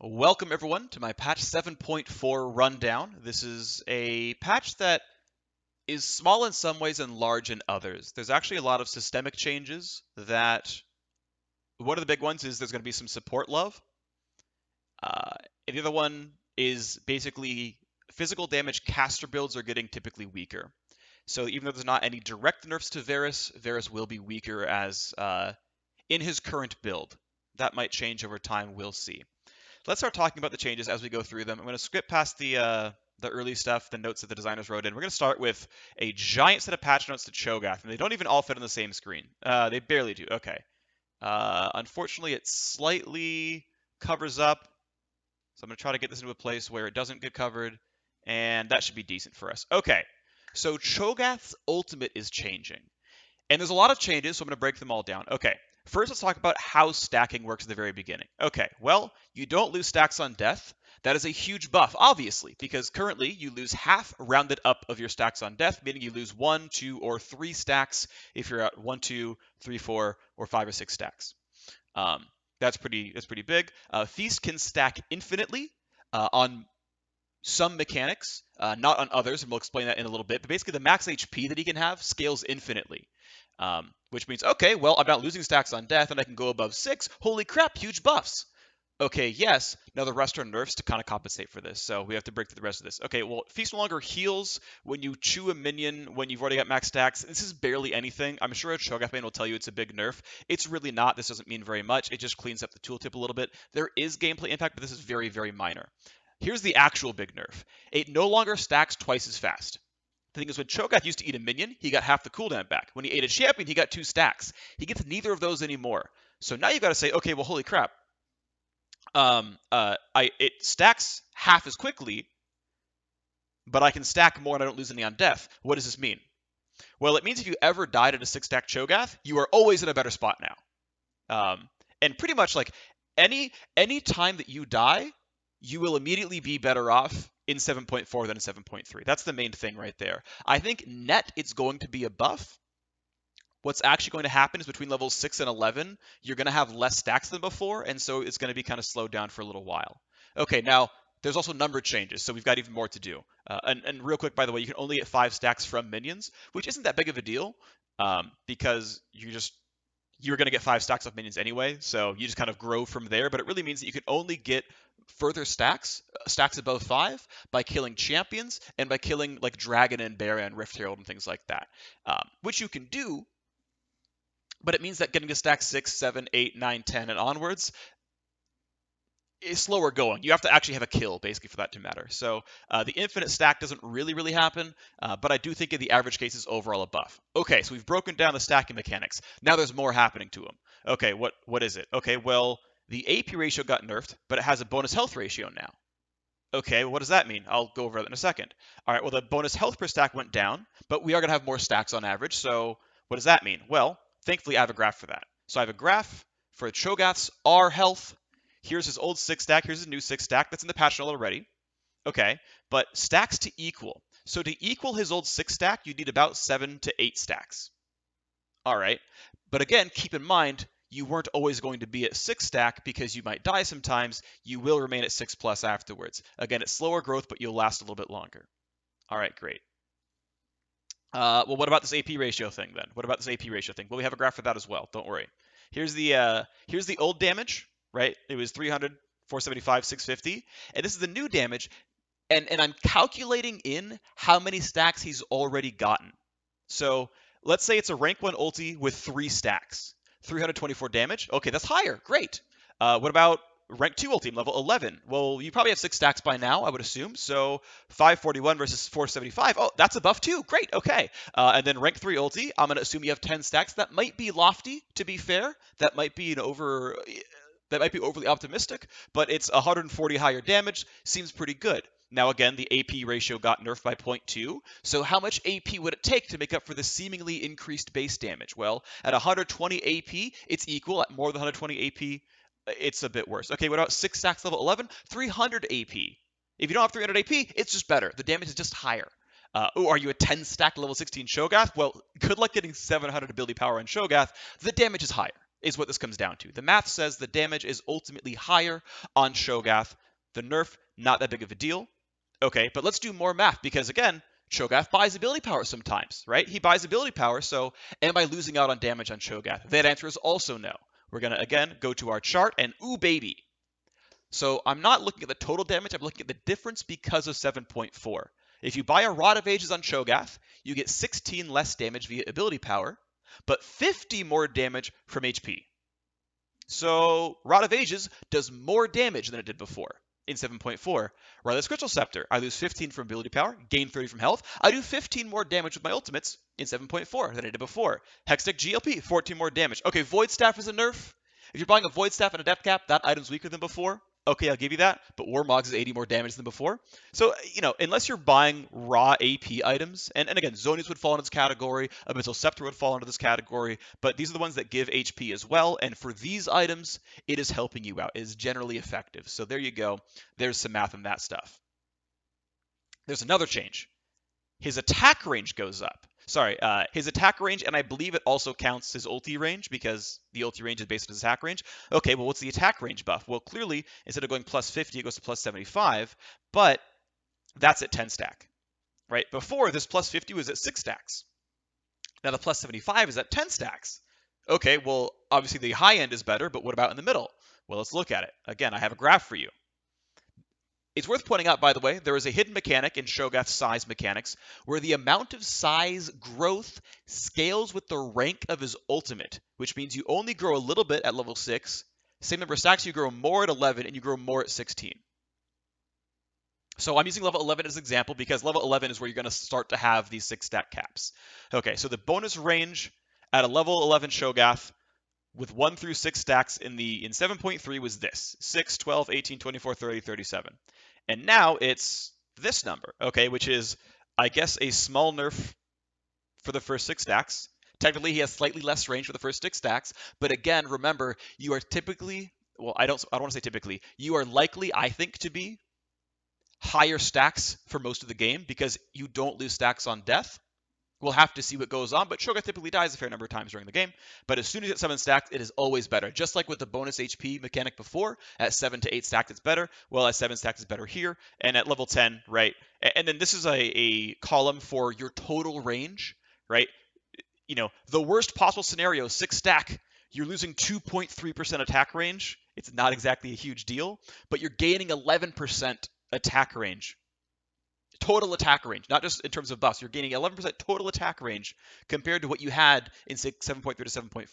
Welcome everyone to my patch 7.4 rundown. This is a patch that is small in some ways and large in others. There's actually a lot of systemic changes that one of the big ones is there's going to be some support love. And the other one is basically physical damage caster builds are getting typically weaker. So even though there's not any direct nerfs to Varus, Varus will be weaker as in his current build. That might change over time, we'll see. Let's start talking about the changes as we go through them. I'm going to skip past the early stuff, the notes that the designers wrote in. We're going to start with a giant set of patch notes to Chogath, and they don't even all fit on the same screen. They barely do. Okay. Unfortunately, it slightly covers up, so I'm going to try to get this into a place where it doesn't get covered, and that should be decent for us. Okay. So Chogath's ultimate is changing. And there's a lot of changes, so I'm going to break them all down. Okay, first let's talk about how stacking works at the very beginning. Okay, well, you don't lose stacks on death. That is a huge buff, obviously, because currently you lose half rounded up of your stacks on death, meaning you lose 1, 2, or 3 stacks if you're at 1, 2, 3, 4, or 5 or 6 stacks. That's pretty big. Feast can stack infinitely on some mechanics, not on others, and we'll explain that in a little bit. But basically, the max HP that he can have scales infinitely. Which means, okay, well, I'm not losing stacks on death, and I can go above 6. Holy crap, huge buffs. Okay, yes. Now the rest are nerfs to kind of compensate for this, so we have to break through the rest of this. Okay, well, Feast no longer heals when you chew a minion when you've already got max stacks. This is barely anything. I'm sure a Chogath main will tell you it's a big nerf. It's really not. This doesn't mean very much. It just cleans up the tooltip a little bit. There is gameplay impact, but this is very, very minor. Here's the actual big nerf. It no longer stacks twice as fast. The thing is, when Chogath used to eat a minion, he got half the cooldown back. When he ate a champion, he got 2 stacks. He gets neither of those anymore. So now you've got to say, okay, well, holy crap. It stacks half as quickly, but I can stack more and I don't lose any on death. What does this mean? Well, it means if you ever died at a 6-stack Chogath, you are always in a better spot now. And pretty much like any time that you die, you will immediately be better off in 7.4 than in 7.3. That's the main thing right there. I think net it's going to be a buff. What's actually going to happen is between levels 6 and 11, you're going to have less stacks than before, and so it's going to be kind of slowed down for a little while. Okay, now there's also number changes, so we've got even more to do. And real quick, by the way, you can only get 5 stacks from minions, which isn't that big of a deal, because you're going to get 5 stacks of minions anyway, so you just kind of grow from there, but it really means that you can only get further stacks above 5, by killing champions and by killing like Dragon and Baron and Rift Herald and things like that, which you can do, but it means that getting to stack 6, 7, 8, 9, 10, and onwards is slower going. You have to actually have a kill, basically, for that to matter. So the infinite stack doesn't really happen, but I do think in the average case is overall a buff. Okay, so we've broken down the stacking mechanics. Now there's more happening to them. Okay, what is it? Okay, well, the AP ratio got nerfed, but it has a bonus health ratio now. Okay, well, what does that mean? I'll go over that in a second. All right, well, the bonus health per stack went down, but we are going to have more stacks on average, so what does that mean? Well, thankfully, I have a graph for that. So I have a graph for Chogath's R health. Here's his old 6-stack. Here's his new 6-stack. That's in the patch note already. Okay, but stacks to equal. So to equal his old 6-stack, you need about 7 to 8 stacks. All right, but again, keep in mind, you weren't always going to be at 6-stack because you might die sometimes. You will remain at 6+ afterwards. Again, it's slower growth, but you'll last a little bit longer. All right, great. Well, what about this AP ratio thing then? What about this AP ratio thing? Well, we have a graph for that as well. Don't worry. Here's the old damage, right? It was 300, 475, 650, and this is the new damage. And I'm calculating in how many stacks he's already gotten. So let's say it's a rank 1 ulti with 3 stacks, 324 damage. Okay, that's higher. Great. What about rank 2 ulti, level 11? Well, you probably have 6 stacks by now, I would assume. So 541 versus 475. Oh, that's a buff too. Great. Okay. And then rank 3 ulti, I'm going to assume you have 10 stacks. That might be lofty, to be fair. That might be overly optimistic, but it's 140 higher damage. Seems pretty good. Now again, the AP ratio got nerfed by 0.2, so how much AP would it take to make up for the seemingly increased base damage? Well, at 120 AP, it's equal. At more than 120 AP, it's a bit worse. Okay, what about 6 stacks level 11? 300 AP. If you don't have 300 AP, it's just better. The damage is just higher. Are you a 10-stack level 16 Chogath? Well, good luck getting 700 ability power on Chogath. The damage is higher. is what this comes down to. The math says the damage is ultimately higher on Chogath. The nerf, not that big of a deal. Okay, but let's do more math because, again, Chogath buys ability power sometimes, right? He buys ability power, so am I losing out on damage on Chogath? That answer is also no. We're going to, again, go to our chart, and ooh, baby. So I'm not looking at the total damage, I'm looking at the difference because of 7.4. If you buy a Rod of Ages on Chogath, you get 16 less damage via ability power, but 50 more damage from HP. So Rod of Ages does more damage than it did before in 7.4. Ryleth's Crystal Scepter, I lose 15 from ability power, gain 30 from health. I do 15 more damage with my ultimates in 7.4 than I did before. Hextech GLP, 14 more damage. Okay, Void Staff is a nerf. If you're buying a Void Staff and a Death Cap, that item's weaker than before. Okay, I'll give you that, but Warmogs is 80 more damage than before. So, unless you're buying raw AP items, and again, Zonius would fall into this category, Abyssal Scepter would fall into this category, but these are the ones that give HP as well, and for these items, it is helping you out. It is generally effective. So there you go. There's some math on that stuff. There's another change. His attack range goes up. Sorry, his attack range, and I believe it also counts his ulti range because the ulti range is based on his attack range. Okay, well, what's the attack range buff? Well, clearly, instead of going plus 50, it goes to plus 75, but that's at 10 stack, right? Before, this plus 50 was at 6 stacks. Now the plus 75 is at 10 stacks. Okay, well, obviously the high end is better, but what about in the middle? Well, let's look at it. Again, I have a graph for you. It's worth pointing out, by the way, there is a hidden mechanic in Chogath's size mechanics where the amount of size growth scales with the rank of his ultimate, which means you only grow a little bit at level 6. Same number of stacks, you grow more at 11, and you grow more at 16. So I'm using level 11 as an example because level 11 is where you're going to start to have these 6-stack caps. Okay, so the bonus range at a level 11 Chogath with 1 through 6 stacks in 7.3 was this: 6, 12, 18, 24, 30, 37. And now it's this number, okay, which is, I guess, a small nerf for the first 6 stacks. Technically, he has slightly less range for the first 6 stacks, but again, remember, you are typically, well, I don't want to say typically, you are likely, I think, to be higher stacks for most of the game because you don't lose stacks on death. We'll have to see what goes on, but Chogath typically dies a fair number of times during the game. But as soon as you get 7 stacks, it is always better. Just like with the bonus HP mechanic before, at 7 to 8 stacks, it's better. Well, at 7 stacks, it's better here. And at level 10, right? And then this is a column for your total range, right? The worst possible scenario, 6 stack, you're losing 2.3% attack range. It's not exactly a huge deal, but you're gaining 11% attack range. Total attack range, not just in terms of buffs. You're gaining 11% total attack range compared to what you had in 7.3 to 7.4.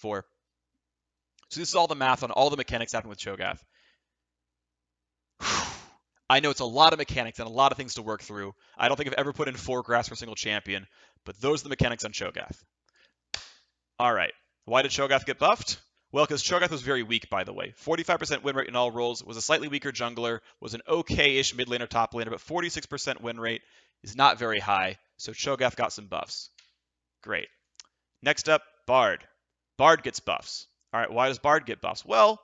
So this is all the math on all the mechanics happening with Chogath. I know it's a lot of mechanics and a lot of things to work through. I don't think I've ever put in 4 graphs for a single champion, but those are the mechanics on Chogath. All right, why did Chogath get buffed? Well, because Chogath was very weak, by the way. 45% win rate in all roles, was a slightly weaker jungler, was an okay-ish mid laner, top laner, but 46% win rate is not very high, so Chogath got some buffs. Great. Next up, Bard. Bard gets buffs. All right, why does Bard get buffs? Well,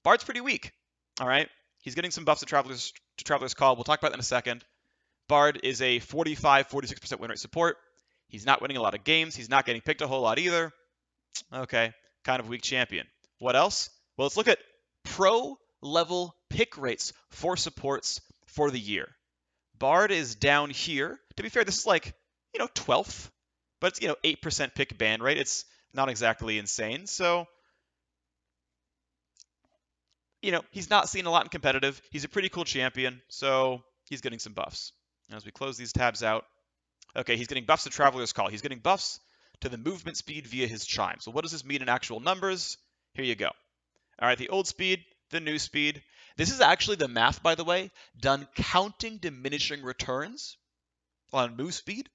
Bard's pretty weak. All right, he's getting some buffs to Traveler's Call. We'll talk about that in a second. Bard is a 46% win rate support. He's not winning a lot of games. He's not getting picked a whole lot either. Okay. Kind of weak champion. What else? Well, let's look at pro level pick rates for supports for the year. Bard is down here. To be fair, this is like, 12th, but it's, 8% pick ban rate. It's not exactly insane. So, he's not seen a lot in competitive. He's a pretty cool champion, so he's getting some buffs. As we close these tabs out, okay, he's getting buffs to Traveler's Call. He's getting buffs to the movement speed via his chime. So what does this mean in actual numbers? Here you go. All right, the old speed, the new speed. This is actually the math, by the way, done counting diminishing returns on move speed,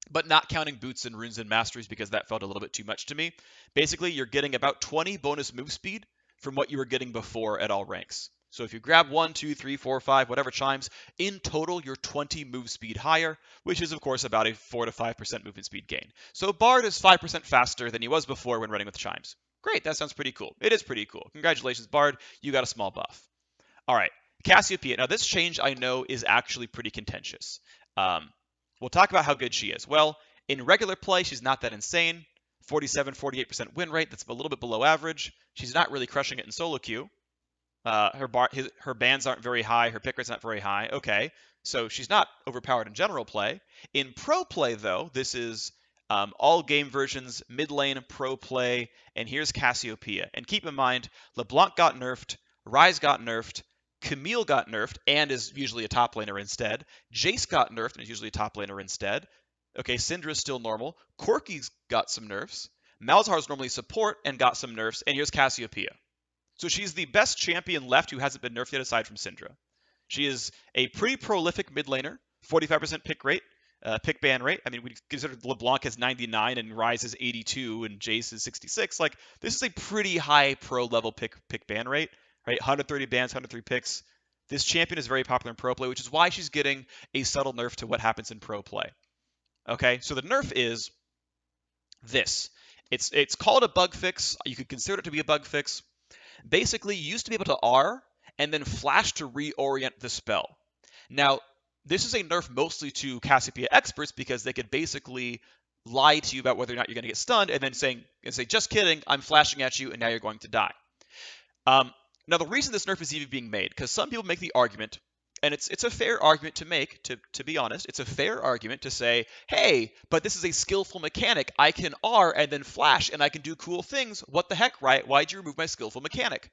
but not counting boots and runes and masteries because that felt a little bit too much to me. Basically, you're getting about 20 bonus move speed from what you were getting before at all ranks. So if you grab 1, 2, 3, 4, 5, whatever chimes, in total, you're 20 move speed higher, which is, of course, about a 4 to 5% movement speed gain. So Bard is 5% faster than he was before when running with chimes. Great, that sounds pretty cool. It is pretty cool. Congratulations, Bard. You got a small buff. All right, Cassiopeia. Now, this change, I know, is actually pretty contentious. We'll talk about how good she is. Well, in regular play, she's not that insane. 47, 48% win rate. That's a little bit below average. She's not really crushing it in solo queue. Her bans aren't very high. Her pick rate's not very high. Okay, so she's not overpowered in general play. In pro play, though, this is all game versions, mid lane, pro play, and here's Cassiopeia. And keep in mind, LeBlanc got nerfed, Ryze got nerfed, Camille got nerfed and is usually a top laner instead. Jace got nerfed and is usually a top laner instead. Okay, Syndra's still normal. Corky's got some nerfs. Malzahar's normally support and got some nerfs. And here's Cassiopeia. So she's the best champion left who hasn't been nerfed yet aside from Syndra. She is a pretty prolific mid laner, 45% pick rate, pick ban rate. I mean, we consider LeBlanc as 99 and Ryze is 82 and Jace is 66. Like, this is a pretty high pro level pick ban rate, right? 130 bans, 103 picks. This champion is very popular in pro play, which is why she's getting a subtle nerf to what happens in pro play. Okay, so the nerf is this. It's called a bug fix. You could consider it to be a bug fix. Basically, you used to be able to R and then flash to reorient the spell. Now, this is a nerf mostly to Cassiopeia experts because they could basically lie to you about whether or not you're going to get stunned and then say, just kidding, I'm flashing at you and now you're going to die. Now, the reason this nerf is even being made, because some people make the argument, and it's a fair argument to make, to be honest, it's a fair argument to say, hey, but this is a skillful mechanic. I can R and then flash and I can do cool things. What the heck, Riot? Why'd you remove my skillful mechanic?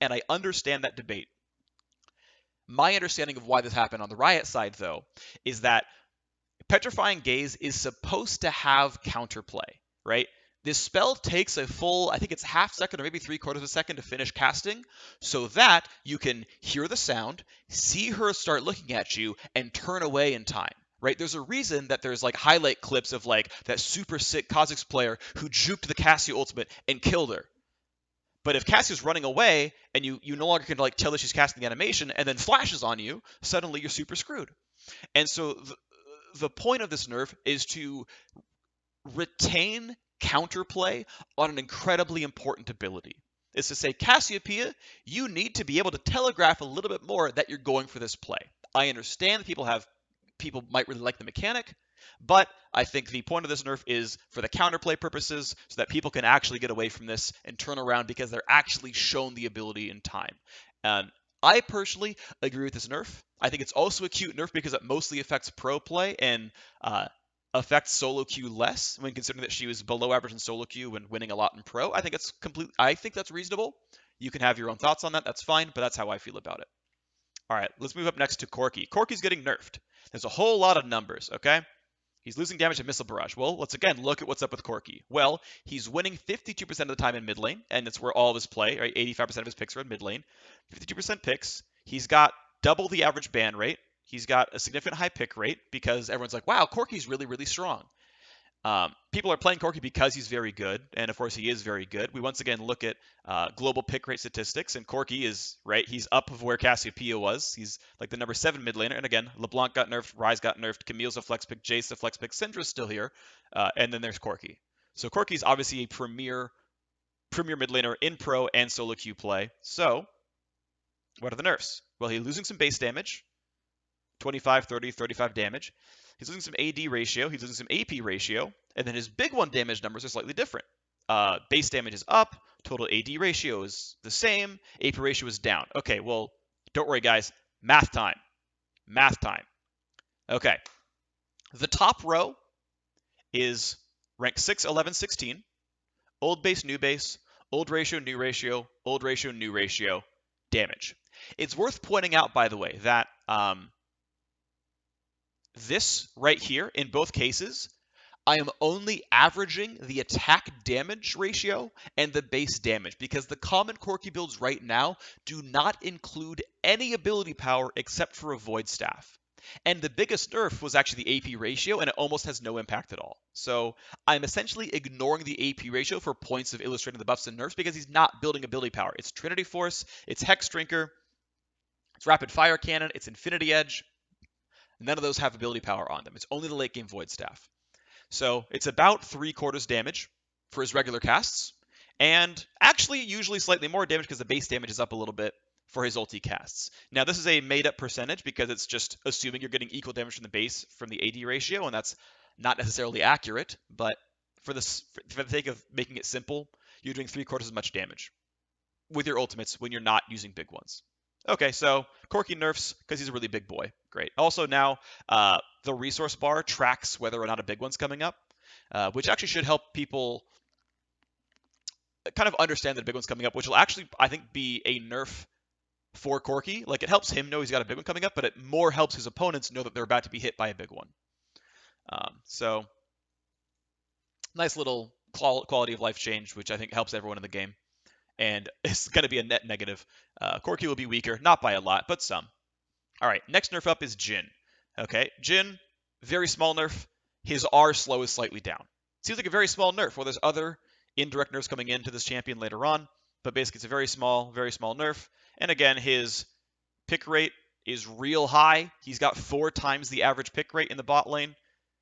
And I understand that debate. My understanding of why this happened on the Riot side, though, is that Petrifying Gaze is supposed to have counterplay, right? This spell takes a full, I think it's half second or maybe 3/4 of a second to finish casting, so that you can hear the sound, see her start looking at you, and turn away in time. Right? There's a reason that there's like highlight clips of like that super sick Kha'Zix player who juked the Cassio ultimate and killed her. But if Cassio's running away and you no longer can like tell that she's casting the animation and then flashes on you, suddenly you're super screwed. And so the point of this nerf is to retain counterplay on an incredibly important ability. Is to say, Cassiopeia, you need to be able to telegraph a little bit more that you're going for this play. I understand that people might really like the mechanic, but I think the point of this nerf is for the counterplay purposes so that people can actually get away from this and turn around because they're actually shown the ability in time. And I personally agree with this nerf. I think it's also a cute nerf because it mostly affects pro play and affects solo queue less when considering that she was below average in solo queue and winning a lot in pro. I think that's reasonable. You can have your own thoughts on that. That's fine, but that's how I feel about it. All right, let's move up next to Corky. Corky's getting nerfed. There's a whole lot of numbers, okay? He's losing damage to Missile Barrage. Well, let's again look at what's up with Corky. Well, he's winning 52% of the time in mid lane, and that's where all of his play, right? 85% of his picks are in mid lane. 52% picks. He's got double the average ban rate. He's got a significant high pick rate because everyone's like, wow, Corky's really, really strong. People are playing Corky because he's very good, and of course he is very good. We once again look at global pick rate statistics, and Corky is, right, he's up of where Cassiopeia was. He's like the number 7 mid laner, and again, LeBlanc got nerfed, Ryze got nerfed, Camille's a flex pick, Jace a flex pick, Syndra's still here, and then there's Corky. So Corky's obviously a premier mid laner in pro and solo queue play. So, what are the nerfs? Well, he's losing some base damage, 25, 30, 35 damage. He's losing some AD ratio, he's losing some AP ratio, and then his big one damage numbers are slightly different. Base damage is up, total AD ratio is the same, AP ratio is down. Okay, well, don't worry guys, math time. Math time. Okay, the top row is rank 6, 11, 16, old base, new base, old ratio, new ratio, old ratio, new ratio, damage. It's worth pointing out, by the way, that this right here, in both cases, I am only averaging the attack damage ratio and the base damage because the common Corky builds right now do not include any ability power except for a Void Staff. And the biggest nerf was actually the AP ratio, and it almost has no impact at all. So I'm essentially ignoring the AP ratio for points of illustrating the buffs and nerfs because he's not building ability power. It's Trinity Force, it's Hex Drinker, it's Rapid Fire Cannon, it's Infinity Edge. None of those have ability power on them. It's only the late game Void Staff. So it's about 3/4 damage for his regular casts, and actually usually slightly more damage because the base damage is up a little bit for his ulti casts. Now this is a made up percentage because it's just assuming you're getting equal damage from the base from the AD ratio, and that's not necessarily accurate, but for the sake of making it simple, you're doing 3/4 as much damage with your ultimates when you're not using big ones. Okay, so Corky nerfs because he's a really big boy. Great. Also now, the resource bar tracks whether or not a big one's coming up, which actually should help people kind of understand that a big one's coming up, which will actually, I think, be a nerf for Corky. Like, it helps him know he's got a big one coming up, but it more helps his opponents know that they're about to be hit by a big one. So, nice little quality of life change, which I think helps everyone in the game. And it's going to be a net negative. Corky will be weaker, not by a lot, but some. All right, next nerf up is Jhin. Okay, Jhin, very small nerf. His R slow is slightly down. Seems like a very small nerf. Well, there's other indirect nerfs coming into this champion later on, but basically it's a very small nerf. And again, his pick rate is real high. He's got 4 times the average pick rate in the bot lane.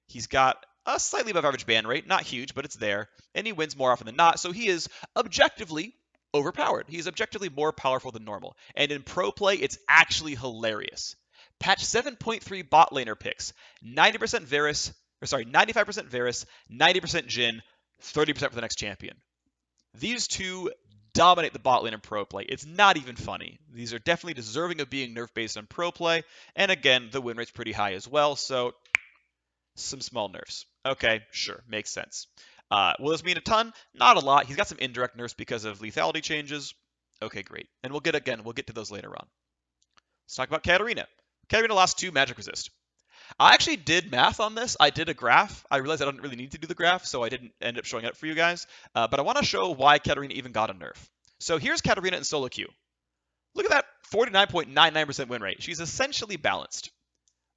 He's got a slightly above average ban rate, not huge, but it's there. And he wins more often than not, so he is objectively overpowered. He's objectively more powerful than normal. And in pro play, it's actually hilarious. Patch 7.3 bot laner picks, 90% Varus, or sorry, 95% Varus, 90% Jhin, 30% for the next champion. These two dominate the bot lane in pro play. It's not even funny. These are definitely deserving of being nerf based on pro play. And again, the win rate's pretty high as well, so some small nerfs. Okay, sure, makes sense. Will this mean a ton? Not a lot. He's got some indirect nerfs because of lethality changes. Okay, great. And we'll get to those later on. Let's talk about Katarina. Katarina lost 2 magic resist. I actually did math on this. I did a graph. I realized I don't really need to do the graph, so I didn't end up showing it for you guys. But I want to show why Katarina even got a nerf. So here's Katarina in solo queue. Look at that 49.99% win rate. She's essentially balanced.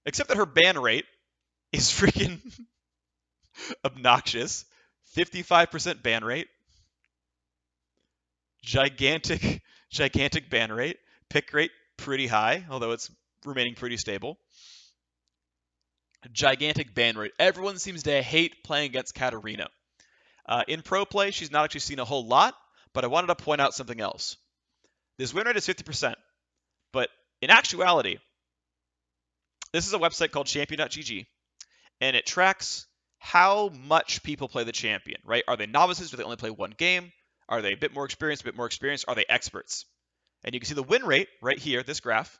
Except that her ban rate is freaking obnoxious. 55% ban rate. Gigantic ban rate. Pick rate, pretty high, although it's remaining pretty stable. Gigantic ban rate. Everyone seems to hate playing against Katarina. In pro play, she's not actually seen a whole lot, but I wanted to point out something else. This win rate is 50%, but in actuality, this is a website called champion.gg, and it tracks how much people play the champion, right? Are they novices? Do they only play one game? Are they a bit more experienced? Are they experts? And you can see the win rate right here, this graph.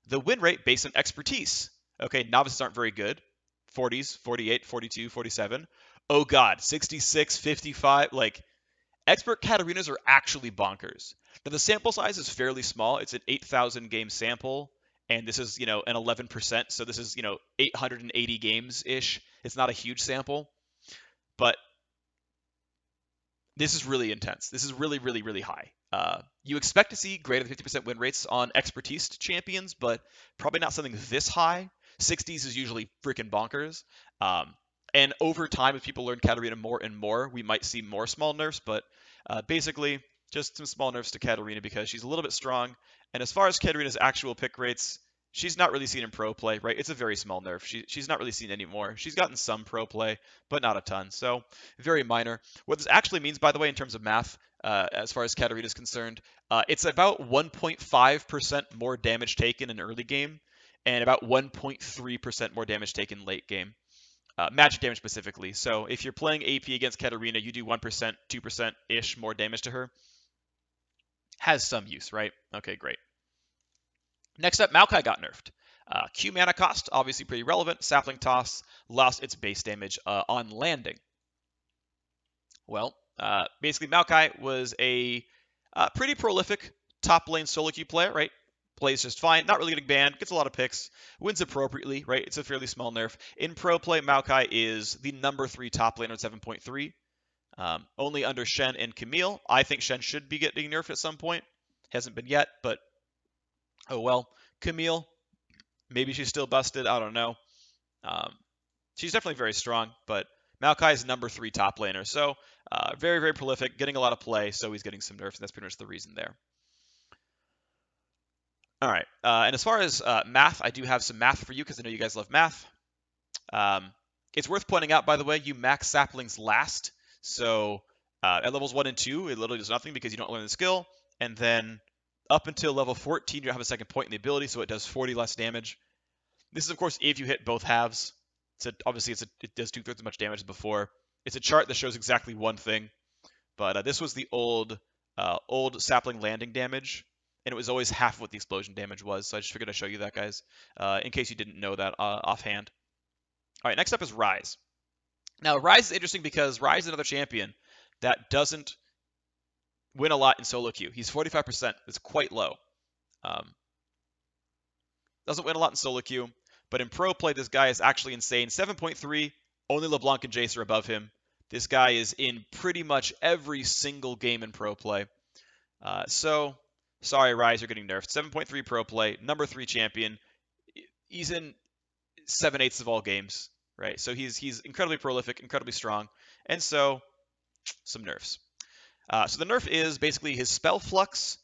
The win rate based on expertise. Okay, novices aren't very good. 40s, 48, 42, 47. Oh god, 66, 55. Like, expert Katarinas are actually bonkers. Now, the sample size is fairly small. It's an 8,000 game sample, and this is, an 11%. So this is, 880 games-ish. It's not a huge sample, but this is really intense. This is really, really, really high. You expect to see greater than 50% win rates on expertise champions, but probably not something this high. 60s is usually freaking bonkers. And over time, as people learn Katarina more and more, we might see more small nerfs, but basically just some small nerfs to Katarina because she's a little bit strong. And as far as Katarina's actual pick rates, she's not really seen in pro play, right? It's a very small nerf. She's not really seen anymore. She's gotten some pro play, but not a ton. So very minor. What this actually means, by the way, in terms of math, as far as Katarina is concerned, it's about 1.5% more damage taken in early game and about 1.3% more damage taken late game. Magic damage specifically. So if you're playing AP against Katarina, you do 1%, 2%-ish more damage to her. Has some use, right? Okay, great. Next up, Maokai got nerfed. Q mana cost, obviously pretty relevant. Sapling Toss lost its base damage on landing. Well, basically Maokai was a pretty prolific top lane solo queue player, right? Plays just fine, not really getting banned, gets a lot of picks, wins appropriately, right? It's a fairly small nerf. In pro play, Maokai is the number 3 top laner at 7.3, only under Shen and Camille. I think Shen should be getting nerfed at some point. Hasn't been yet, but oh well. Camille, maybe she's still busted, I don't know. She's definitely very strong, but Maokai is number 3 top laner, so very, very prolific, getting a lot of play, so he's getting some nerfs, and that's pretty much the reason there. All right, and as far as math, I do have some math for you because I know you guys love math. It's worth pointing out, by the way, you max saplings last. So at levels 1 and 2, it literally does nothing because you don't learn the skill. And then up until level 14, you don't have a second point in the ability, so it does 40 less damage. This is, of course, if you hit both halves. So obviously, it does 2/3 as much damage as before. It's a chart that shows exactly one thing, but this was the old sapling landing damage, and it was always half of what the explosion damage was. So I just figured I'd show you that, guys, in case you didn't know that offhand. All right, next up is Rise. Now, Rise is interesting because Rise is another champion that doesn't win a lot in solo queue. He's 45%. It's quite low. Doesn't win a lot in solo queue, but in pro play, this guy is actually insane. 7.3, only LeBlanc and Jace are above him. This guy is in pretty much every single game in pro play. So, sorry, Rise, you're getting nerfed. 7.3 pro play, number 3 champion. He's in 7/8 of all games, right? So he's incredibly prolific, incredibly strong, and so some nerfs. So the nerf is basically his spell flux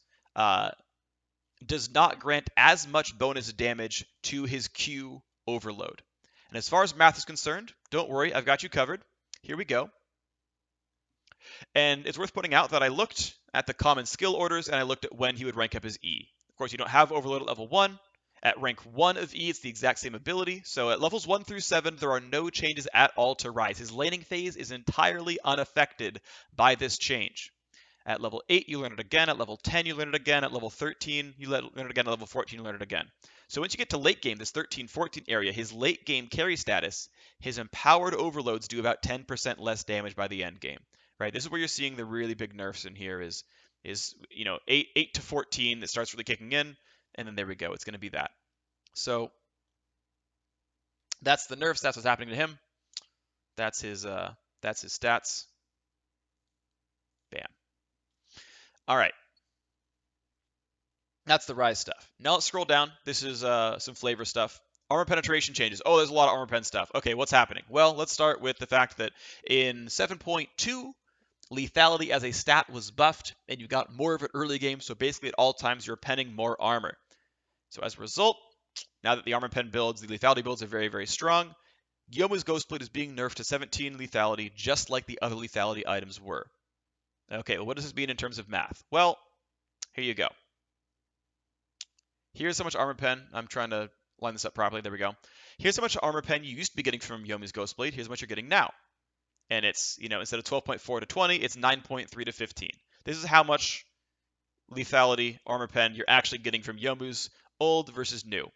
does not grant as much bonus damage to his Q overload. And as far as math is concerned, don't worry, I've got you covered. Here we go. And it's worth pointing out that I looked at the common skill orders and I looked at when he would rank up his E. Of course, you don't have overload at level 1. At rank 1 of E, it's the exact same ability. So at levels 1 through 7, there are no changes at all to Rise. His laning phase is entirely unaffected by this change. At level 8, you learn it again. At level 10, you learn it again. At level 13, you learn it again. At level 14, you learn it again. So once you get to late game, this 13-14 area, his late game carry status, his empowered overloads do about 10% less damage by the end game. Right? This is where you're seeing the really big nerfs in here is 8 to 14 that starts really kicking in, and then there we go. It's going to be that. So that's the nerfs. That's what's happening to him. That's his stats. Bam. All right. That's the Rise stuff. Now let's scroll down. This is some flavor stuff. Armor penetration changes. Oh, there's a lot of armor pen stuff. Okay, what's happening? Well, let's start with the fact that in 7.2, lethality as a stat was buffed, and you got more of it early game, so basically at all times you're penning more armor. So as a result, now that the armor pen builds, the lethality builds are very, very strong. Yomu's Ghostblade is being nerfed to 17 lethality, just like the other lethality items were. Okay, well, what does this mean in terms of math? Well, here you go. Here's how much armor pen. I'm trying to line this up properly. There we go. Here's how much armor pen you used to be getting from Yomu's Ghostblade. Here's how much you're getting now. And it's, instead of 12.4 to 20, it's 9.3 to 15. This is how much lethality armor pen you're actually getting from Yomu's old versus new.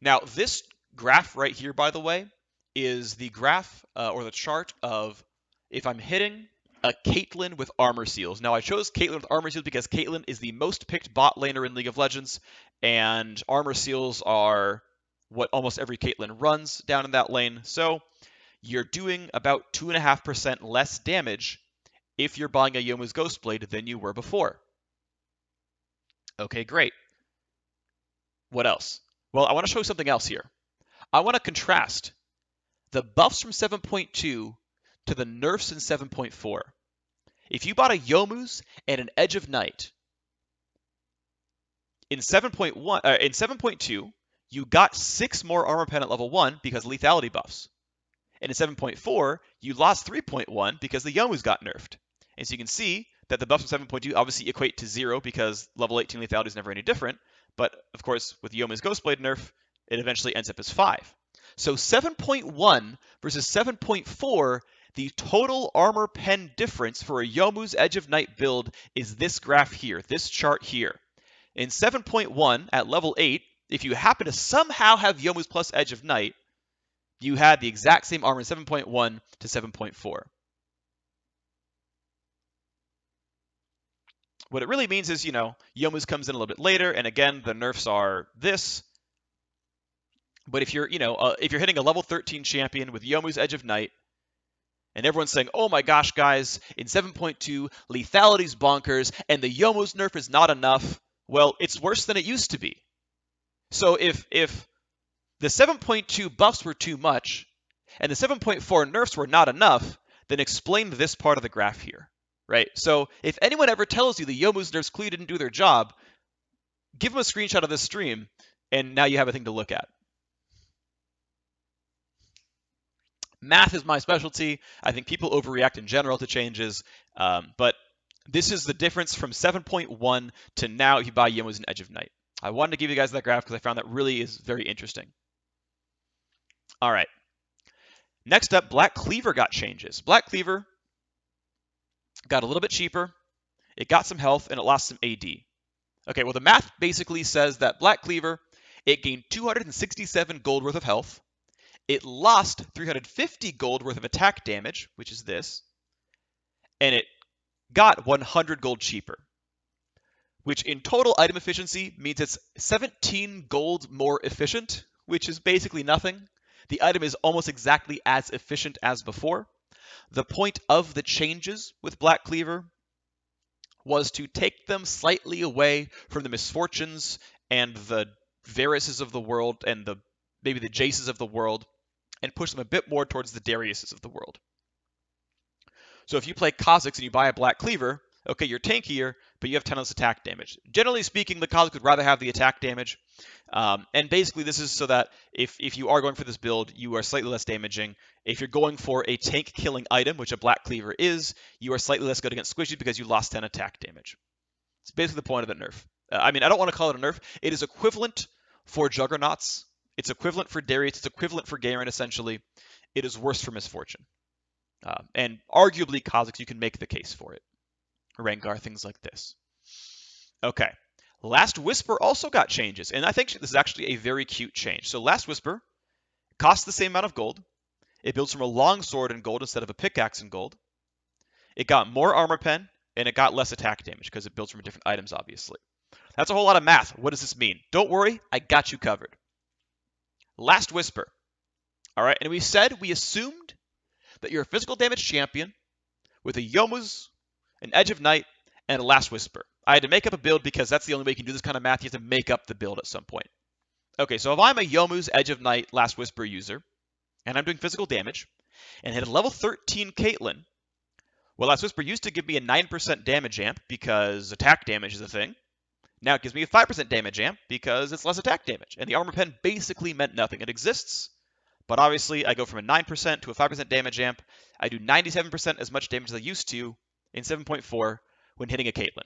Now, this graph right here, by the way, is the graph or the chart of if I'm hitting a Caitlyn with armor seals. Now, I chose Caitlyn with armor seals because Caitlyn is the most picked bot laner in League of Legends, and armor seals are what almost every Caitlyn runs down in that lane. So you're doing about 2.5% less damage if you're buying a Yomu's Ghostblade than you were before. Okay, great. What else? Well, I want to show you something else here. I want to contrast the buffs from 7.2 to the nerfs in 7.4. If you bought a Yomu's and an Edge of Night, in 7.2, you got 6 more armor pen at level 1 because lethality buffs. And in 7.4, you lost 3.1 because the Yomu's got nerfed. And so you can see that the buffs from 7.2 obviously equate to 0 because level 18 lethality is never any different. But, of course, with Yomu's Ghostblade nerf, it eventually ends up as 5. So 7.1 versus 7.4, the total armor pen difference for a Yomu's Edge of Night build is this graph here, this chart here. In 7.1, at level 8, if you happen to somehow have Yomu's plus Edge of Night, you had the exact same armor in 7.1 to 7.4. What it really means is, Yomu's comes in a little bit later, and again, the nerfs are this. But if you're hitting a level 13 champion with Yomu's Edge of Night, and everyone's saying, oh my gosh, guys, in 7.2, lethality's bonkers, and the Yomu's nerf is not enough, well, it's worse than it used to be. So if the 7.2 buffs were too much, and the 7.4 nerfs were not enough, then explain this part of the graph here. Right? So if anyone ever tells you the Yomu's nerfs clearly didn't do their job, give them a screenshot of this stream, and now you have a thing to look at. Math is my specialty. I think people overreact in general to changes, but this is the difference from 7.1 to now if you buy Yomu's and Edge of Night. I wanted to give you guys that graph because I found that really is very interesting. All right. Next up, Black Cleaver got changes. Black Cleaver got a little bit cheaper, it got some health, and it lost some AD. Okay, well the math basically says that Black Cleaver, it gained 267 gold worth of health, it lost 350 gold worth of attack damage, which is this, and it got 100 gold cheaper, which in total item efficiency means it's 17 gold more efficient, which is basically nothing. The item is almost exactly as efficient as before. The point of the changes with Black Cleaver was to take them slightly away from the misfortunes and the Varuses of the world and maybe the Jaces of the world, and push them a bit more towards the Dariuses of the world. So if you play Kha'Zix and you buy a Black Cleaver, okay, you're tankier, but you have 10 less attack damage. Generally speaking, the Kha'Zix would rather have the attack damage. And basically this is so that if you are going for this build, you are slightly less damaging. If you're going for a tank-killing item, which a Black Cleaver is, you are slightly less good against squishies because you lost 10 attack damage. It's basically the point of the nerf. I mean, I don't want to call it a nerf. It is equivalent for Juggernauts. It's equivalent for Darius. It's equivalent for Garen, essentially. It is worse for Misfortune. And arguably, Kha'Zix, you can make the case for it. Rengar, things like this. Okay. Last Whisper also got changes, and I think this is actually a very cute change. So Last Whisper costs the same amount of gold. It builds from a longsword in gold instead of a pickaxe in gold. It got more armor pen, and it got less attack damage because it builds from different items, obviously. That's a whole lot of math. What does this mean? Don't worry, I got you covered. Last Whisper. All right, and we assumed that you're a physical damage champion with a Yomu's, an Edge of Night, and a Last Whisper. I had to make up a build because that's the only way you can do this kind of math. You have to make up the build at some point. Okay, so if I'm a Yomu's, Edge of Night, Last Whisper user, and I'm doing physical damage, and hit a level 13 Caitlyn, well, Last Whisper used to give me a 9% damage amp because attack damage is a thing. Now it gives me a 5% damage amp because it's less attack damage. And the armor pen basically meant nothing. It exists, but obviously I go from a 9% to a 5% damage amp. I do 97% as much damage as I used to in 7.4 when hitting a Caitlyn.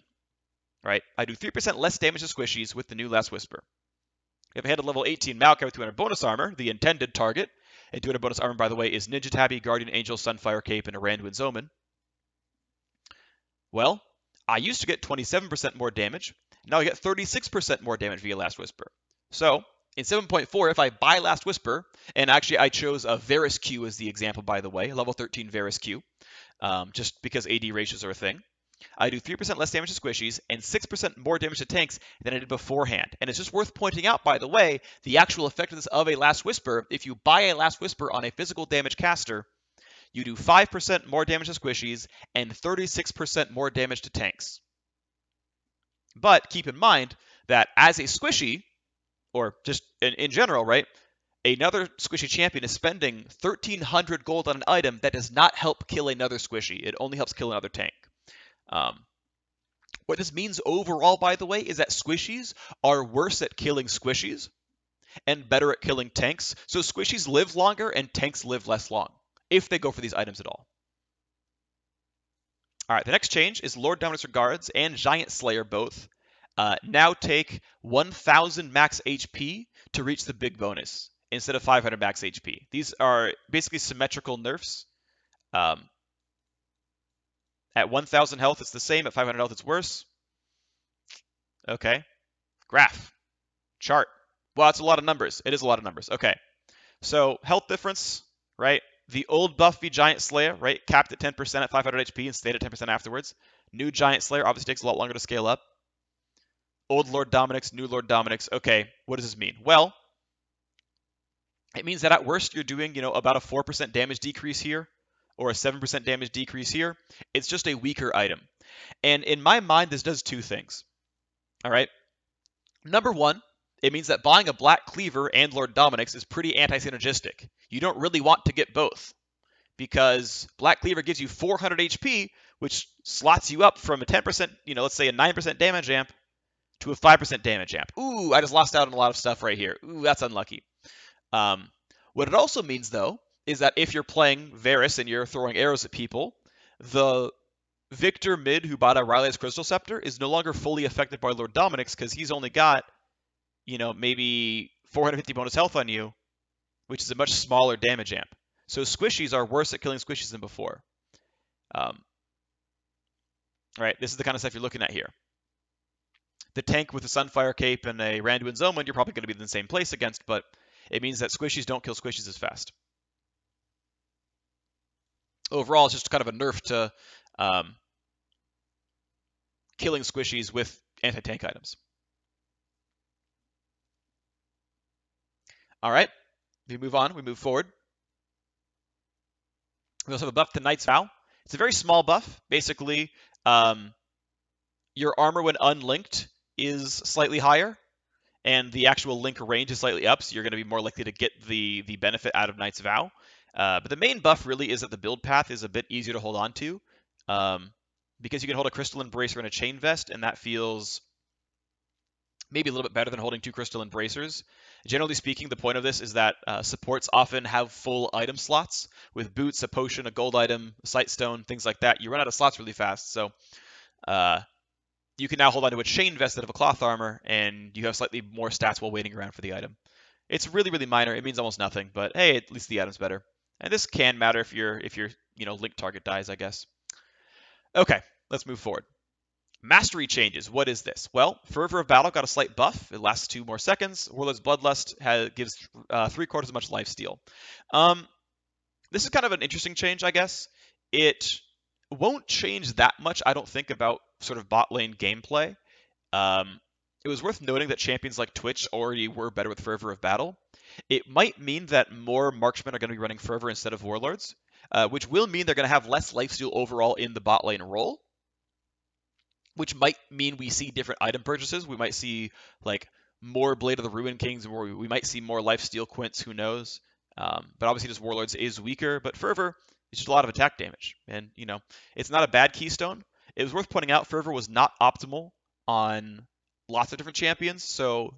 Right? I do 3% less damage to squishies with the new Last Whisper. If I hit a level 18 Maokai with 200 bonus armor, the intended target, and 200 bonus armor, by the way, is Ninja Tabby, Guardian Angel, Sunfire Cape, and a Randuin's Omen. Well, I used to get 27% more damage. Now I get 36% more damage via Last Whisper. So, in 7.4, if I buy Last Whisper, and actually I chose a Varus Q as the example, by the way, level 13 Varus Q, just because AD ratios are a thing, I do 3% less damage to squishies and 6% more damage to tanks than I did beforehand. And it's just worth pointing out, by the way, the actual effectiveness of a Last Whisper. If you buy a Last Whisper on a physical damage caster, you do 5% more damage to squishies and 36% more damage to tanks. But keep in mind that as a squishy, or just in general, right, another squishy champion is spending 1,300 gold on an item that does not help kill another squishy. It only helps kill another tank. What this means overall, by the way, is that squishies are worse at killing squishies and better at killing tanks. So squishies live longer and tanks live less long, if they go for these items at all. All right, the next change is Lord Dominus Regards and Giant Slayer both now take 1,000 max HP to reach the big bonus instead of 500 max HP. These are basically symmetrical nerfs. At 1,000 health, it's the same. At 500 health, it's worse. Okay. Graph. Chart. Well, it's a lot of numbers. It is a lot of numbers. Okay. So, health difference, right? The old Buffy Giant Slayer, right, capped at 10% at 500 HP and stayed at 10% afterwards. New Giant Slayer obviously takes a lot longer to scale up. Old Lord Dominic's, new Lord Dominic's. Okay, what does this mean? Well, it means that at worst you're doing, about a 4% damage decrease here or a 7% damage decrease here. It's just a weaker item. And in my mind, this does two things. All right. Number one, it means that buying a Black Cleaver and Lord Dominic's is pretty anti-synergistic. You don't really want to get both because Black Cleaver gives you 400 HP, which slots you up from a 10%, let's say a 9% damage amp to a 5% damage amp. Ooh, I just lost out on a lot of stuff right here. Ooh, that's unlucky. What it also means, though, is that if you're playing Varus and you're throwing arrows at people, the Victor mid who bought a Riley's Crystal Scepter is no longer fully affected by Lord Dominic's because he's only got, maybe 450 bonus health on you, which is a much smaller damage amp. So squishies are worse at killing squishies than before. Right, this is the kind of stuff you're looking at here. The tank with a Sunfire Cape and a Randuin Zoman, you're probably going to be in the same place against, but it means that squishies don't kill squishies as fast. Overall, it's just kind of a nerf to killing squishies with anti-tank items. All right, we move on. We move forward. We also have a buff to Knight's Vow. It's a very small buff. Basically, your armor when unlinked is slightly higher, and the actual link range is slightly up, so you're going to be more likely to get the benefit out of Knight's Vow. But the main buff really is that the build path is a bit easier to hold on to, because you can hold a Crystal Embracer and a Chain Vest, and that feels maybe a little bit better than holding 2 Crystal Embracers. Generally speaking, the point of this is that supports often have full item slots. With boots, a potion, a gold item, a Sightstone, things like that, you run out of slots really fast, so you can now hold onto a Chain Vest instead of a Cloth Armor, and you have slightly more stats while waiting around for the item. It's really, really minor. It means almost nothing, but hey, at least the item's better. And this can matter if your link target dies, I guess. Okay, let's move forward. Mastery changes. What is this? Well, Fervor of Battle got a slight buff. It lasts 2 more seconds. Warlord's Bloodlust gives 3/4 as much lifesteal. This is kind of an interesting change, I guess. It won't change that much, I don't think, about sort of bot lane gameplay. It was worth noting that champions like Twitch already were better with Fervor of Battle. It might mean that more marksmen are going to be running Fervor instead of Warlords, which will mean they're going to have less lifesteal overall in the bot lane role, which might mean we see different item purchases. We might see like more Blade of the Ruin Kings, or we might see more lifesteal Quints, who knows. But obviously just Warlords is weaker, but Fervor is just a lot of attack damage. And, it's not a bad keystone. It was worth pointing out Fervor was not optimal on lots of different champions, so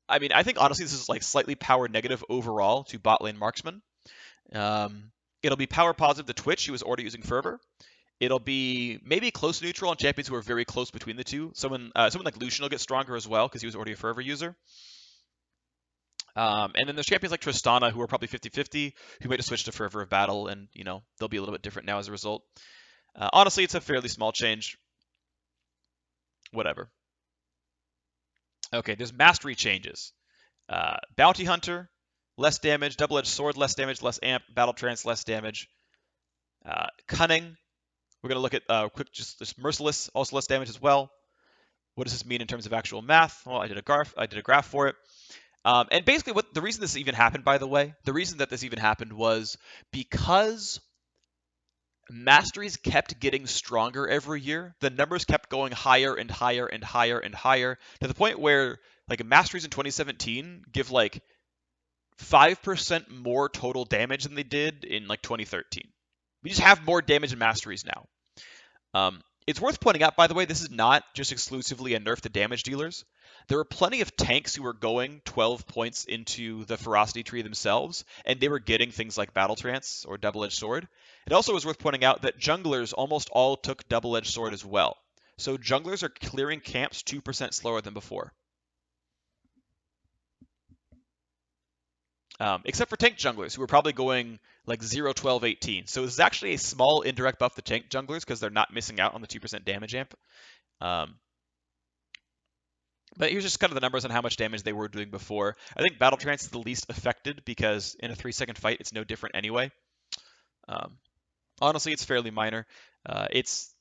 I mean, I think honestly this is like slightly power negative overall to bot lane marksman. It'll be power positive to Twitch, who is already using Fervor. It'll be maybe close neutral on champions who are very close between the two. Someone like Lucian will get stronger as well because he was already a Fervor user. And then there's champions like Tristana who are probably 50-50, who made a switch to Fervor of Battle, and they'll be a little bit different now as a result. Honestly, it's a fairly small change. Whatever. Okay, there's mastery changes. Bounty Hunter, less damage. Double-edged sword, less damage, less amp. Battle Trance, less damage. Cunning. We're going to look at quick, just Merciless, also less damage as well. What does this mean in terms of actual math? Well, I did a graph for it. And basically, the reason this even happened, by the way, the reason that this even happened was because masteries kept getting stronger every year. The numbers kept going higher and higher and higher and higher to the point where like masteries in 2017 give like 5% more total damage than they did in like 2013. We just have more damage in masteries now. It's worth pointing out, by the way, this is not just exclusively a nerf to damage dealers. There were plenty of tanks who were going 12 points into the ferocity tree themselves, and they were getting things like Battle Trance or Double-Edged Sword. It also was worth pointing out that junglers almost all took Double-Edged Sword as well. So junglers are clearing camps 2% slower than before. Except for tank junglers, who are probably going like 0, 12, 18. So this is actually a small indirect buff to tank junglers because they're not missing out on the 2% damage amp. But here's just kind of the numbers on how much damage they were doing before. I think Battle Trance is the least affected because in a 3-second fight, it's no different anyway. Honestly, it's fairly minor. It's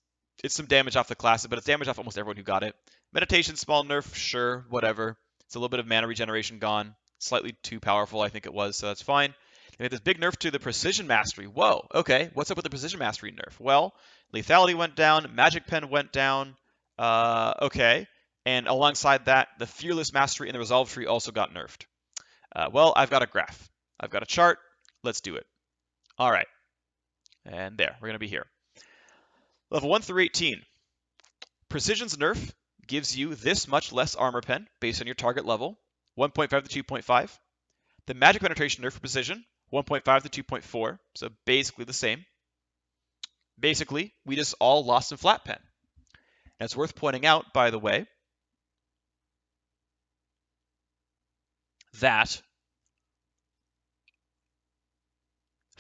some damage off the class, but it's damage off almost everyone who got it. Meditation, small nerf, sure, whatever. It's a little bit of mana regeneration gone. Slightly too powerful, I think it was, so that's fine. We had this big nerf to the Precision Mastery. Whoa, okay, what's up with the Precision Mastery nerf? Well, Lethality went down, Magic Pen went down, okay. And alongside that, the Fearless Mastery and the Resolve Tree also got nerfed. Well, I've got a graph. I've got a chart. Let's do it. All right. And there, we're going to be here. Level 1 through 18. Precision's nerf gives you this much less armor pen based on your target level, 1.5 to 2.5. The Magic Penetration nerf for Precision, 1.5 to 2.4, so basically the same. Basically, we just all lost some flat pen. And it's worth pointing out, by the way, that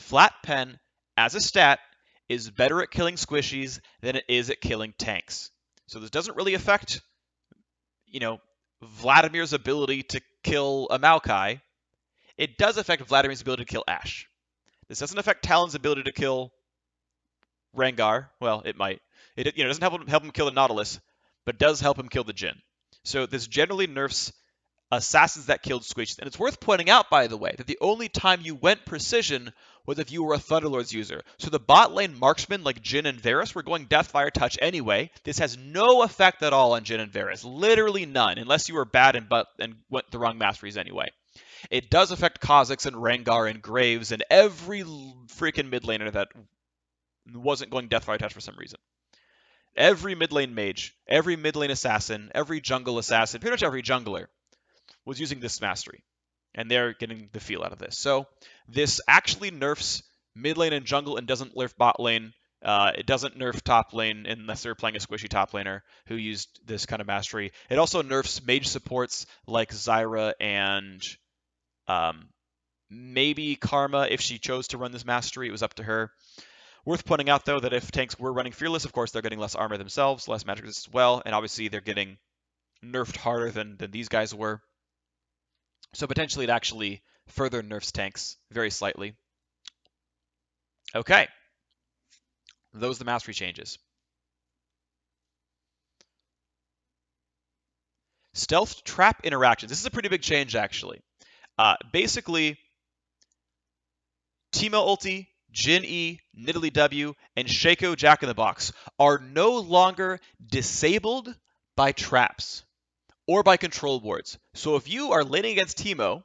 Flat Pen, as a stat, is better at killing squishies than it is at killing tanks. So this doesn't really affect, Vladimir's ability to kill a Maokai. It does affect Vladimir's ability to kill Ash. This doesn't affect Talon's ability to kill Rengar. Well, it might. It doesn't help him kill the Nautilus, but does help him kill the Jhin. So this generally nerfs assassins that killed squishies. And it's worth pointing out, by the way, that the only time you went precision was if you were a Thunderlord's user. So the bot lane marksmen like Jhin and Varus were going Deathfire Touch anyway. This has no effect at all on Jhin and Varus. Literally none, unless you were bad and went the wrong masteries anyway. It does affect Kha'Zix and Rengar and Graves and every freaking mid laner that wasn't going Deathfire Touch for some reason. Every mid lane mage, every mid lane assassin, every jungle assassin, pretty much every jungler was using this mastery, and they're getting the feel out of this. So this actually nerfs mid lane and jungle and doesn't nerf bot lane. It doesn't nerf top lane unless they're playing a squishy top laner who used this kind of mastery. It also nerfs mage supports like Zyra and maybe Karma if she chose to run this mastery. It was up to her. Worth pointing out, though, that if tanks were running Fearless, of course, they're getting less armor themselves, less magic resist as well, and obviously they're getting nerfed harder than these guys were. So potentially it actually further nerfs tanks very slightly. Okay. Those are the mastery changes. Stealth trap interactions. This is a pretty big change, actually. Basically, Teemo ulti, Jhin E, Nidalee W, and Shaco Jack-in-the-Box are no longer disabled by traps or by control wards. So if you are laning against Teemo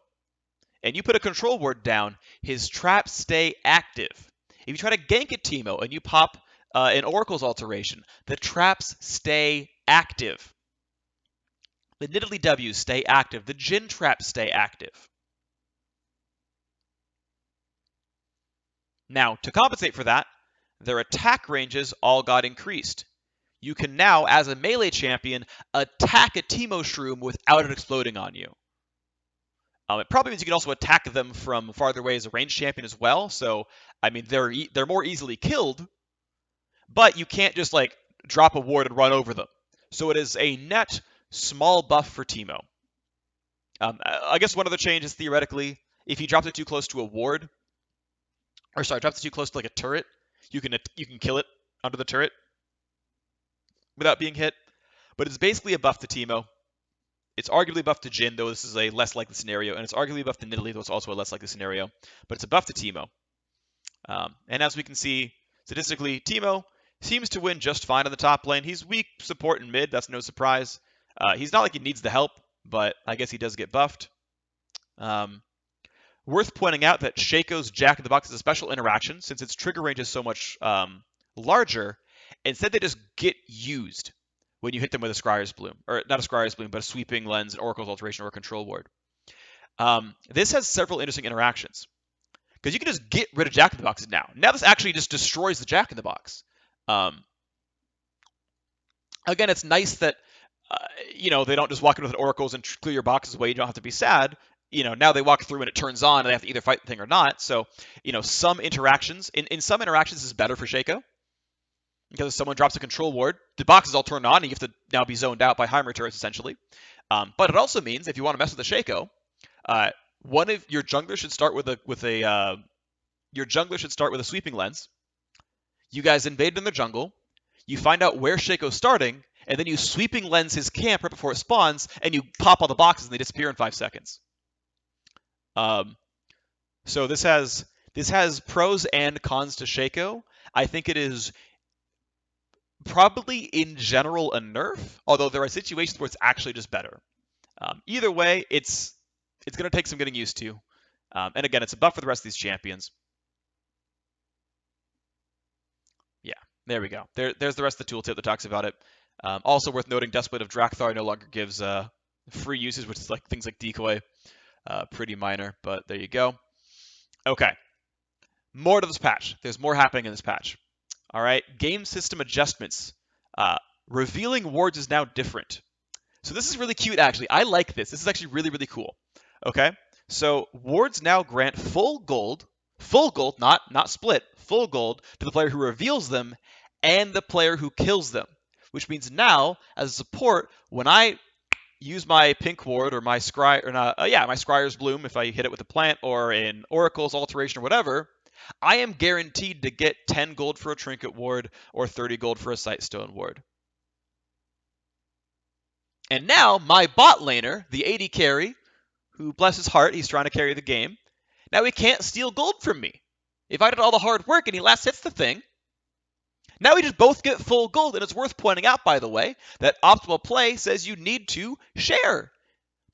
and you put a control ward down, his traps stay active. If you try to gank at Teemo and you pop an Oracle's Alteration, the traps stay active. The Nidalee W's stay active. The Jhin traps stay active. Now, to compensate for that, their attack ranges all got increased. You can now, as a melee champion, attack a Teemo Shroom without it exploding on you. It probably means you can also attack them from farther away as a ranged champion as well. So, I mean, they're more easily killed, but you can't just like drop a ward and run over them. So it is a net small buff for Teemo. I guess one other change is theoretically, if he drops it too close to a ward, drops it too close to like a turret, you can kill it under the turret without being hit, but it's basically a buff to Teemo. It's arguably a buff to Jhin, though this is a less likely scenario, and it's arguably a buff to Nidalee, though it's also a less likely scenario, but it's a buff to Teemo. And as we can see, statistically, Teemo seems to win just fine on the top lane. He's weak support in mid, that's no surprise. He's not like he needs the help, but I guess he does get buffed. Worth pointing out that Shaco's Jack-in-the-Box is a special interaction, since its trigger range is so much larger. Instead, they just get used when you hit them with a Scryer's Bloom. Or not a Scryer's Bloom, but a Sweeping Lens, an Oracle's Alteration, or a Control Ward. This has several interesting interactions. Because you can just get rid of Jack-in-the-Boxes now. Now this actually just destroys the Jack-in-the-Box. Again, it's nice that they don't just walk in with Oracles and clear your boxes away. You don't have to be sad. Now they walk through and it turns on and they have to either fight the thing or not. So, some interactions, in some interactions, this is better for Shaco. Because if someone drops a control ward, the boxes all turn on and you have to now be zoned out by Heimer turrets, essentially. But it also means if you want to mess with a Shaco, one of your junglers should start with a Sweeping Lens. You guys invade in the jungle. You find out where Shaco's starting, and then you Sweeping Lens his camp right before it spawns, and you pop all the boxes and they disappear in 5 seconds. So this has pros and cons to Shaco. I think it is probably in general a nerf, although there are situations where it's actually just better. Either way, it's going to take some getting used to. And again, it's a buff for the rest of these champions. Yeah, there we go. There's the rest of the tooltip that talks about it. Also worth noting, Duskblade of Drakthar no longer gives free usage, which is like things like Decoy. Pretty minor, but there you go. Okay. More to this patch. There's more happening in this patch. All right. Game system adjustments. Revealing wards is now different. So this is really cute, actually. I like this. This is actually really, really cool. Okay. So wards now grant full gold Full gold, not split, full gold to the player who reveals them and the player who kills them. Which means now, as a support, when I use my pink ward or my scry or not, my scryer's bloom if I hit it with a plant or an oracle's alteration or whatever, I am guaranteed to get 10 gold for a trinket ward or 30 gold for a sightstone ward. And now my bot laner, the AD carry, who bless his heart, he's trying to carry the game. Now he can't steal gold from me. If I did all the hard work and he last hits the thing, now we just both get full gold. And it's worth pointing out, by the way, that optimal play says you need to share.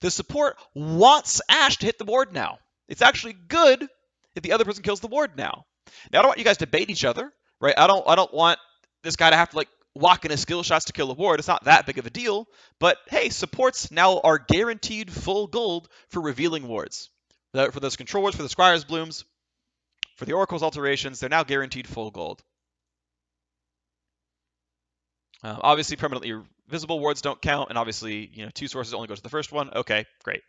The support wants Ashe to hit the board now. It's actually good if the other person kills the ward now. Now I don't want you guys to bait each other, right? I don't want this guy to have to like walk in his skill shots to kill a ward. It's not that big of a deal. But hey, supports now are guaranteed full gold for revealing wards. For those control wards, for the Scryer's Blooms, for the Oracle's alterations, they're now guaranteed full gold. Obviously, permanently visible wards don't count, and obviously, 2 sources only go to the first one. Okay, great.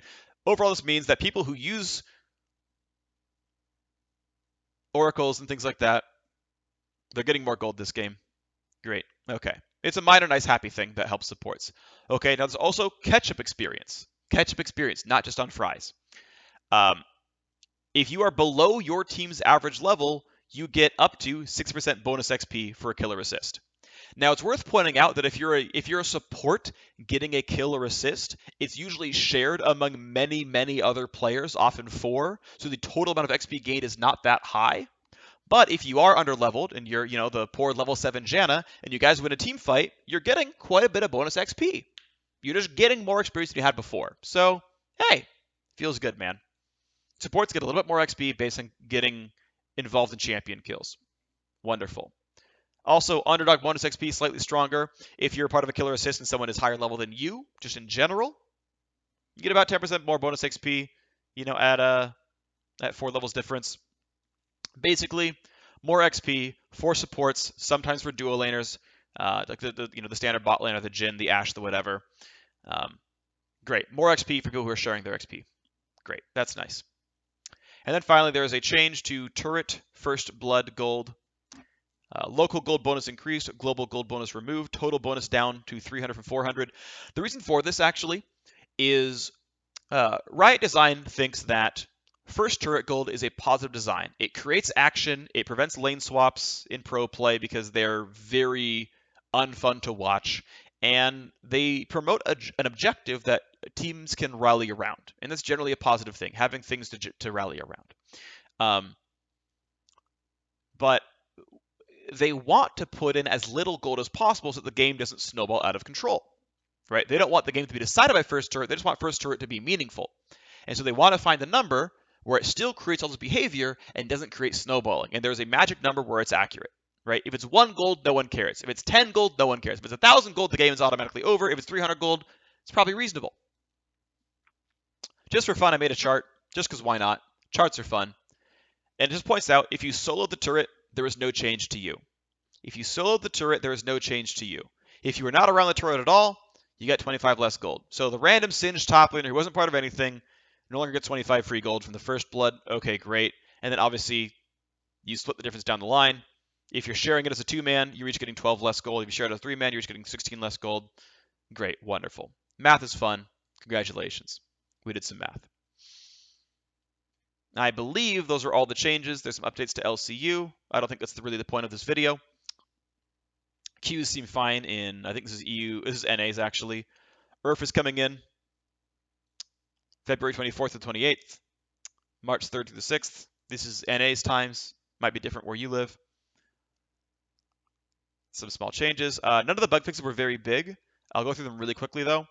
Overall, this means that people who use oracles and things like that, they're getting more gold this game. Great. Okay. It's a minor, nice, happy thing that helps supports. Okay, now there's also ketchup experience. Ketchup experience, not just on fries. If you are below your team's average level, you get up to 6% bonus XP for a killer assist. Now, it's worth pointing out that if you're a support getting a kill or assist, it's usually shared among many, many other players, often 4, so the total amount of XP gained is not that high. But if you are under-leveled and you're, the poor level 7 Janna, and you guys win a team fight, you're getting quite a bit of bonus XP. You're just getting more experience than you had before. So, hey, feels good, man. Supports get a little bit more XP based on getting involved in champion kills. Wonderful. Also, underdog bonus XP slightly stronger if you're part of a killer assist and someone is higher level than you, just in general. You get about 10% more bonus XP, at 4 levels difference. Basically, more XP for supports, sometimes for duo laners, like the standard bot laner, the Jhin, the Ashe, the whatever. Great. More XP for people who are sharing their XP. Great. That's nice. And then finally, there is a change to turret first blood gold. Local gold bonus increased, global gold bonus removed, total bonus down to 300 from 400. The reason for this actually is Riot Design thinks that first turret gold is a positive design. It creates action, it prevents lane swaps in pro play because they're very unfun to watch, and they promote an objective that teams can rally around. And that's generally a positive thing, having things to rally around. But they want to put in as little gold as possible so that the game doesn't snowball out of control, right? They don't want the game to be decided by first turret. They just want first turret to be meaningful. And so they want to find the number where it still creates all this behavior and doesn't create snowballing. And there's a magic number where it's accurate, right? If it's 1 gold, no one cares. If it's 10 gold, no one cares. If it's 1,000 gold, the game is automatically over. If it's 300 gold, it's probably reasonable. Just for fun, I made a chart, just because why not? Charts are fun. And it just points out, if you solo the turret, there is no change to you. If you solo the turret, there is no change to you. If you were not around the turret at all, you get 25 less gold. So the random Singed top laner who wasn't part of anything no longer gets 25 free gold from the first blood. Okay, great. And then obviously, you split the difference down the line. If you're sharing it as a 2-man, you're each getting 12 less gold. If you share it as a 3-man, you're each getting 16 less gold. Great, wonderful. Math is fun. Congratulations. We did some math. I believe those are all the changes. There's some updates to LCU. I don't think that's really the point of this video. Qs seem fine in, I think this is EU, this is NA's actually. IRF is coming in February 24th to 28th, March 3rd to the 6th. This is NA's times. Might be different where you live. Some small changes. None of the bug fixes were very big. I'll go through them really quickly though.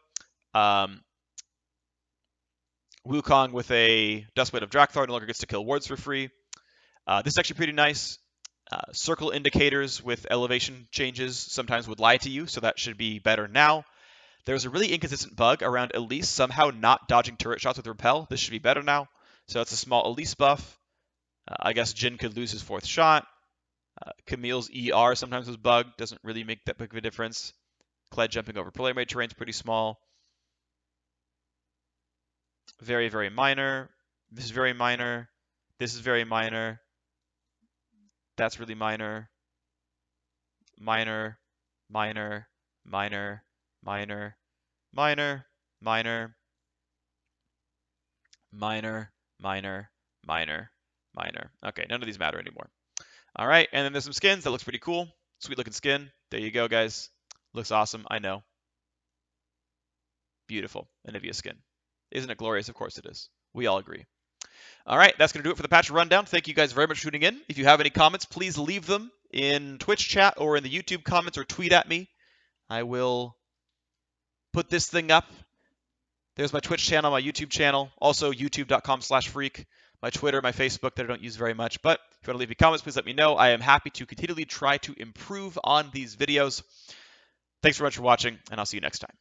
Wukong with a Dustblade of Drakthar no longer gets to kill wards for free. This is actually pretty nice. Circle indicators with elevation changes sometimes would lie to you, so that should be better now. There's a really inconsistent bug around Elise somehow not dodging turret shots with Repel. This should be better now. So it's a small Elise buff. I guess Jhin could lose his 4th shot. Camille's ER sometimes was bugged. Doesn't really make that big of a difference. Kled jumping over Polarmade terrain is pretty small. Very, very minor. This is very minor. This is very minor. That's really minor, minor, minor, minor, minor, minor, minor, minor, minor, minor, minor. Okay, none of these matter anymore. All right, and then there's some skins. That looks pretty cool. Sweet looking skin. There you go, guys. Looks awesome, I know. Beautiful, Anivia skin. Isn't it glorious? Of course it is. We all agree. All right, that's going to do it for the patch rundown. Thank you guys very much for tuning in. If you have any comments, please leave them in Twitch chat or in the YouTube comments or tweet at me. I will put this thing up. There's my Twitch channel, my YouTube channel, also youtube.com/phreak, my Twitter, my Facebook that I don't use very much. But if you want to leave me comments, please let me know. I am happy to continually try to improve on these videos. Thanks very much for watching, and I'll see you next time.